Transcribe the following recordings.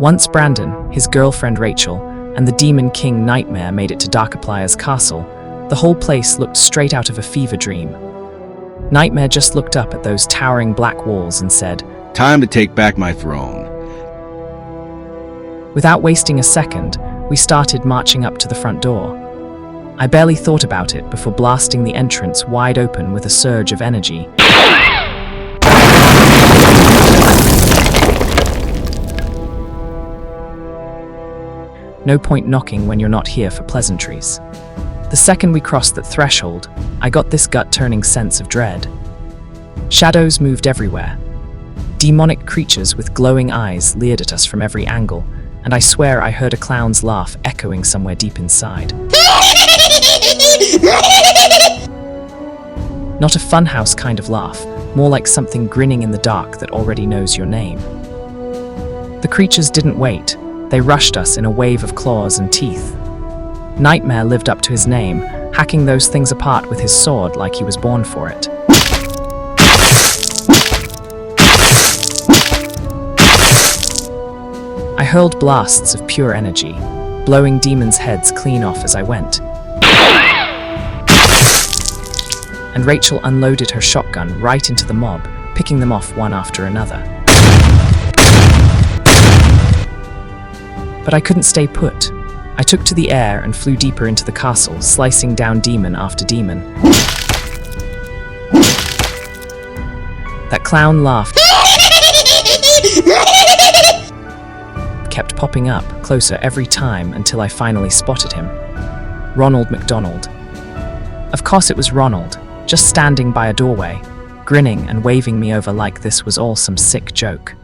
Once Brandon, his girlfriend Rachel, and the Demon King Nightmare made it to Darkiplier's castle, the whole place looked straight out of a fever dream. Nightmare just looked up at those towering black walls and said, "Time to take back my throne." Without wasting a second, we started marching up to the front door. I barely thought about it before blasting the entrance wide open with a surge of energy. No point knocking when you're not here for pleasantries. The second we crossed that threshold, I got this gut-turning sense of dread. Shadows moved everywhere. Demonic creatures with glowing eyes leered at us from every angle, and I swear I heard a clown's laugh echoing somewhere deep inside. Not a funhouse kind of laugh, more like something grinning in the dark that already knows your name. The creatures didn't wait. They rushed us in a wave of claws and teeth. Nightmare lived up to his name, hacking those things apart with his sword like he was born for it. I hurled blasts of pure energy, blowing demons' heads clean off as I went. And Rachel unloaded her shotgun right into the mob, picking them off one after another. But I couldn't stay put. I took to the air and flew deeper into the castle, slicing down demon after demon. That clown laugh kept popping up closer every time until I finally spotted him. Ronald McDonald. Of course it was Ronald, just standing by a doorway, grinning and waving me over like this was all some sick joke.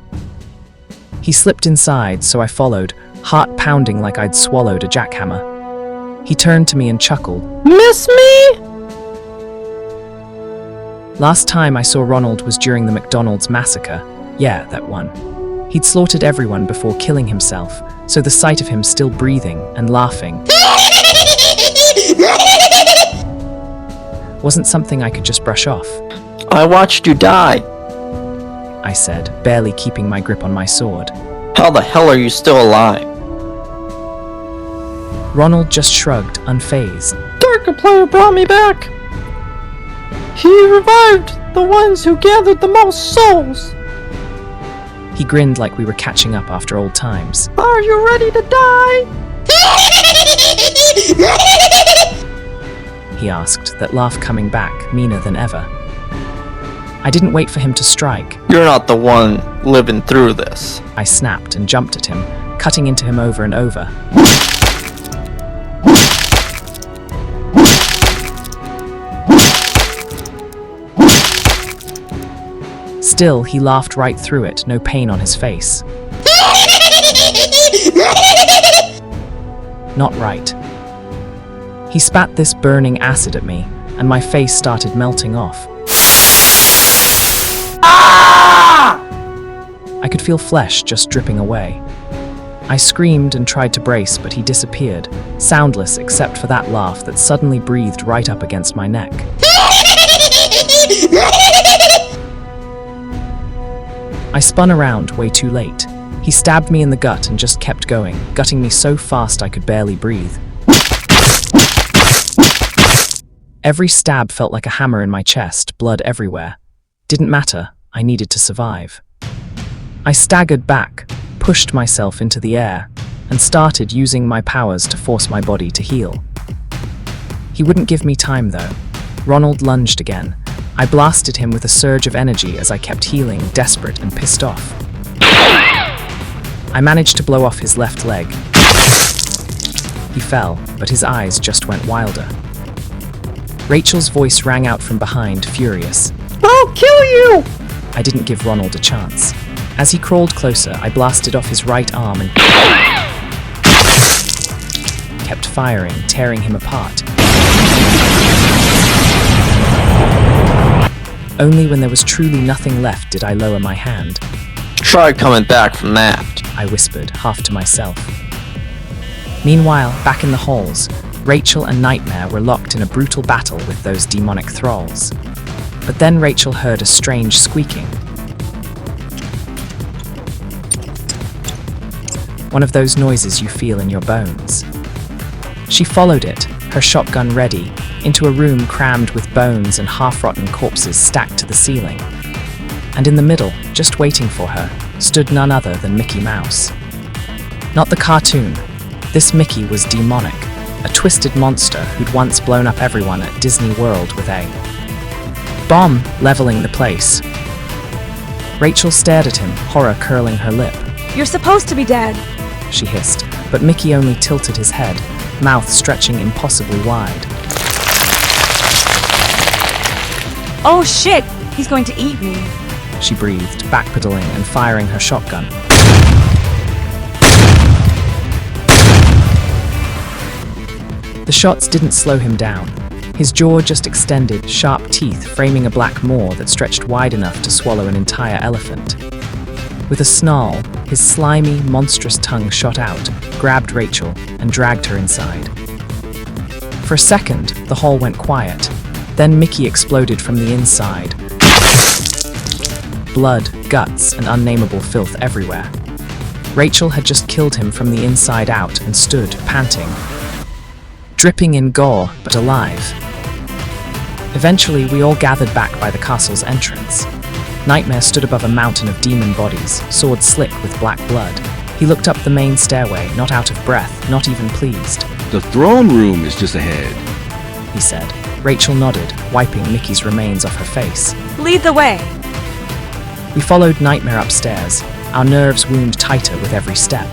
He slipped inside, so I followed, heart pounding like I'd swallowed a jackhammer. He turned to me and chuckled. "Miss me?" Last time I saw Ronald was during the McDonald's massacre. Yeah, that one. He'd slaughtered everyone before killing himself, so the sight of him still breathing and laughing wasn't something I could just brush off. "I watched you die. I said, barely keeping my grip on my sword. How the hell are you still alive?" Ronald just shrugged, unfazed. "Darkiplier brought me back. He revived the ones who gathered the most souls. He grinned like we were catching up after old times. Are you ready to die?" He asked, that laugh coming back, meaner than ever. I didn't wait for him to strike. "You're not the one living through this." I snapped and jumped at him, cutting into him over and over. Still, he laughed right through it, no pain on his face. Not right. He spat this burning acid at me, and my face started melting off. I could feel flesh just dripping away. I screamed and tried to brace, but he disappeared, soundless except for that laugh that suddenly breathed right up against my neck. I spun around way too late. He stabbed me in the gut and just kept going, gutting me so fast I could barely breathe. Every stab felt like a hammer in my chest, blood everywhere. Didn't matter, I needed to survive. I staggered back, pushed myself into the air, and started using my powers to force my body to heal. He wouldn't give me time though. Ronald lunged again. I blasted him with a surge of energy as I kept healing, desperate and pissed off. I managed to blow off his left leg. He fell, but his eyes just went wilder. Rachel's voice rang out from behind, furious. "I'll kill you!" I didn't give Ronald a chance. As he crawled closer, I blasted off his right arm and kept firing, tearing him apart. Only when there was truly nothing left did I lower my hand. "Try coming back from that," I whispered, half to myself. Meanwhile, back in the halls, Rachel and Nightmare were locked in a brutal battle with those demonic thralls. But then Rachel heard a strange squeaking. one of those noises you feel in your bones. She followed it, her shotgun ready, into a room crammed with bones and half-rotten corpses stacked to the ceiling. And in the middle, just waiting for her, stood none other than Mickey Mouse. Not the cartoon. This Mickey was demonic, a twisted monster who'd once blown up everyone at Disney World with a bomb leveling the place. Rachel stared at him, horror curling her lip. You're supposed to be dead. She hissed, but Mickey only tilted his head, mouth stretching impossibly wide. Oh shit, he's going to eat me. She breathed, backpedaling and firing her shotgun. The shots didn't slow him down. His jaw just extended, sharp teeth framing a black maw that stretched wide enough to swallow an entire elephant. With a snarl, his slimy, monstrous tongue shot out, grabbed Rachel, and dragged her inside. For a second, the hall went quiet. Then Mickey exploded from the inside. Blood, guts, and unnameable filth everywhere. Rachel had just killed him from the inside out and stood, panting, dripping in gore, but alive. Eventually, we all gathered back by the castle's entrance. Nightmare stood above a mountain of demon bodies, sword slick with black blood. He looked up the main stairway, not out of breath, not even pleased. The throne room is just ahead, He said. Rachel nodded, wiping Mickey's remains off her face. Lead the way. We followed Nightmare upstairs, our nerves wound tighter with every step.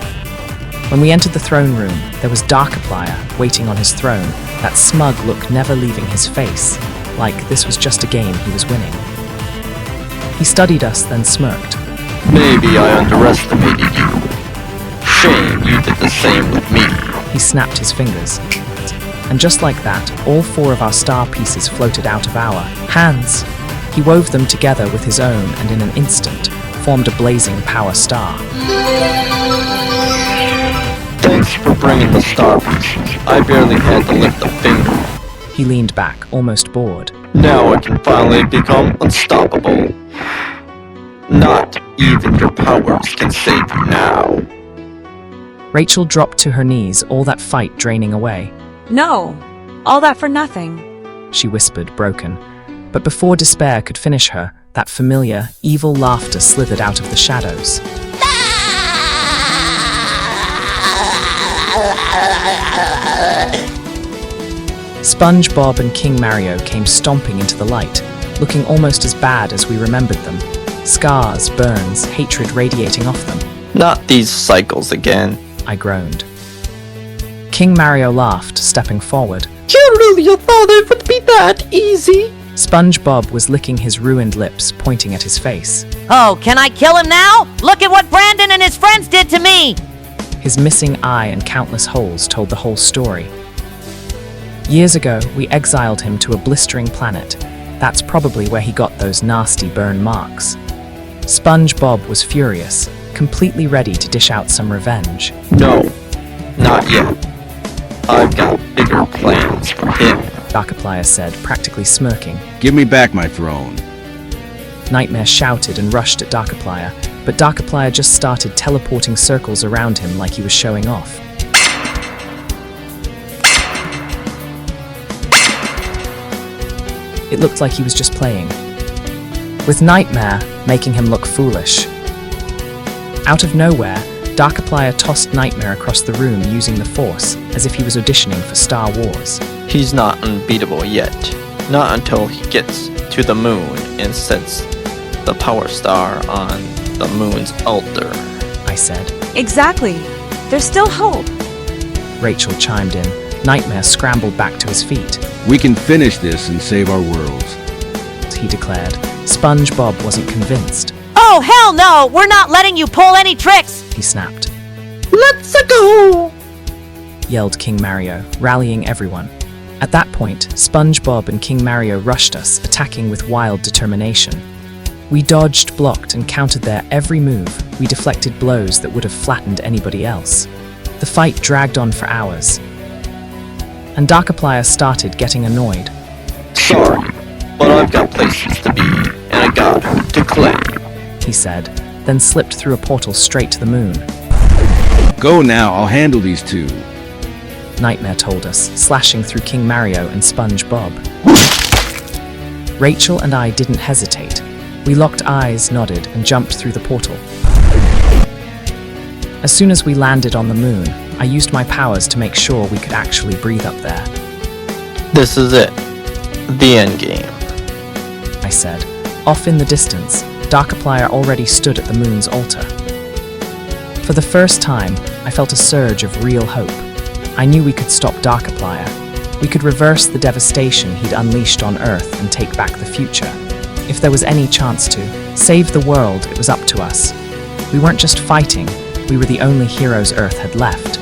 When we entered the throne room, there was Darkiplier waiting on his throne, that smug look never leaving his face, like this was just a game he was winning. He studied us, then smirked. Maybe I underestimated you. Shame you did the same with me. He snapped his fingers. And just like that, all 4 of our star pieces floated out of our hands. He wove them together with his own and in an instant, formed a blazing power star. Thanks for bringing the star pieces. I barely had to lift a finger. He leaned back, almost bored. Now I can finally become unstoppable. Not even your powers can save you now. Rachel dropped to her knees, all that fight draining away. No, all that for nothing. She whispered, broken. But before despair could finish her, that familiar, evil laughter slithered out of the shadows. SpongeBob and King Mario came stomping into the light, looking almost as bad as we remembered them. Scars, burns, hatred radiating off them. Not these cycles again. I groaned. King Mario laughed, stepping forward. You really thought it would be that easy? SpongeBob was licking his ruined lips, pointing at his face. Oh, can I kill him now? Look at what Brandon and his friends did to me! His missing eye and countless holes told the whole story. Years ago, we exiled him to a blistering planet. That's probably where he got those nasty burn marks. SpongeBob was furious, completely ready to dish out some revenge. No, not yet. I've got bigger plans for him. Darkiplier said, practically smirking. Give me back my throne. Nightmare shouted and rushed at Darkiplier, but Darkiplier just started teleporting circles around him like he was showing off. It looked like he was just playing, with Nightmare making him look foolish. Out of nowhere, Darkiplier tossed Nightmare across the room using the Force, as if he was auditioning for Star Wars. He's not unbeatable yet. Not until he gets to the moon and sets the power star on the moon's altar. I said. Exactly. There's still hope. Rachel chimed in. Nightmare scrambled back to his feet. We can finish this and save our worlds, He declared. SpongeBob wasn't convinced. Oh, hell no! We're not letting you pull any tricks! He snapped. Let's go! Yelled King Mario, rallying everyone. At that point, SpongeBob and King Mario rushed us, attacking with wild determination. We dodged, blocked, and countered their every move. We deflected blows that would have flattened anybody else. The fight dragged on for hours. And Darkiplier started getting annoyed. Sorry, but I've got places to be, and I gotta declare. He said, then slipped through a portal straight to the moon. Go now, I'll handle these two. Nightmare told us, slashing through King Mario and SpongeBob. Rachel and I didn't hesitate. We locked eyes, nodded, and jumped through the portal. As soon as we landed on the moon, I used my powers to make sure we could actually breathe up there. This is it. The end game. I said. Off in the distance, Darkiplier already stood at the moon's altar. For the first time, I felt a surge of real hope. I knew we could stop Darkiplier. We could reverse the devastation he'd unleashed on Earth and take back the future. If there was any chance to save the world, it was up to us. We weren't just fighting, we were the only heroes Earth had left.